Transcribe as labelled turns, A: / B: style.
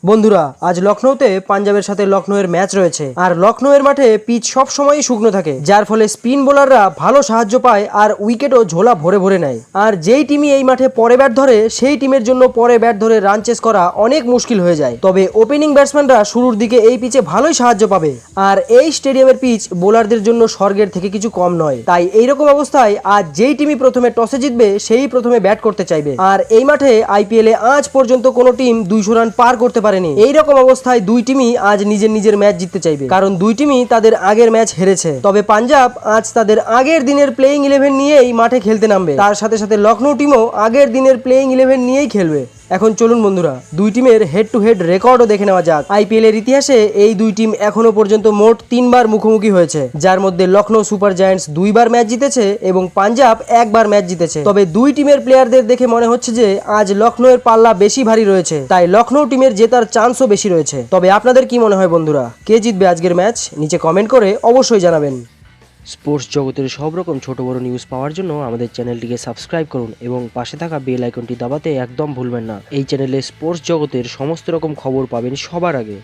A: বন্ধুরা, আজ লখনৌতে পাঞ্জাবের সাথে লখনৌয়ের ম্যাচ রয়েছে। আর লখনৌয়ের মাঠে পিচ সব সময়ই শুকনো থাকে, যার ফলে স্পিন বোলাররা ভালো সাহায্য পায় আর উইকেটও ঝোলা ভরে ভরে নেয়। আর যেই টিমই এই মাঠে পরে ব্যাট ধরে সেই টিমের জন্য পরে ব্যাট ধরে রান চেস করা অনেক মুশকিল হয়ে যায়। তবে ওপেনিং ব্যাটসম্যানরা শুরুর দিকে এই পিচে ভালোই সাহায্য পাবে। আর এই স্টেডিয়ামের পিচ বোলারদের জন্য স্বর্গের থেকে কিছু কম নয়। তাই এইরকম অবস্থায় আজ যেই টিমই প্রথমে টসে জিতবে সেই প্রথমে ব্যাট করতে চাইবে। আর এই মাঠে আইপিএলে আজ পর্যন্ত কোনো টিম 200 রান পার করতে পারেনি। এইরকম অবস্থায় দুই টিমই আজ নিজের ম্যাচ জিততে চাইবে, কারণ দুই টিমই তাদের আগের ম্যাচ হেরেছে। তবে পাঞ্জাব আজ তাদের আগের দিনের প্লেইং 11 নিয়েই মাঠে খেলতে নামবে। তার সাথে সাথে লখনৌ টিমও আগের দিনের প্লেইং 11 নিয়েই খেলবে। এখন চলুন বন্ধুরা, দুই টিমের হেড টু হেড রেকর্ডও দেখে নেওয়া যাক। আইপিএল এর ইতিহাসে এই দুই টিম এখনো পর্যন্ত মোট 3 বার মুখোমুখি হয়েছে, যার মধ্যে লখনৌ সুপার জায়ান্টস 2 বার ম্যাচ জিতেছে এবং পাঞ্জাব 1 বার ম্যাচ জিতেছে। তবে দুই টিমের প্লেয়ারদের দেখে মনে হচ্ছে যে আজ লখনৌয়ের পাল্লা বেশি ভারী রয়েছে, তাই লখনৌ টিমের জেতার চান্সও বেশি রয়েছে। তবে আপনাদের কি মনে হয় বন্ধুরা, কে জিতবে আজকের ম্যাচ? নিচে কমেন্ট করে অবশ্যই জানাবেন। স্পোর্টস জগতের সব রকম ছোট বড় নিউজ পাওয়ার জন্য আমাদের চ্যানেলটিকে সাবস্ক্রাইব করুন এবং পাশে থাকা বেল আইকনটি দাবাতে একদম ভুলবেন না। এই চ্যানেলে স্পোর্টস জগতের সমস্ত রকম খবর পাবেন সবার আগে।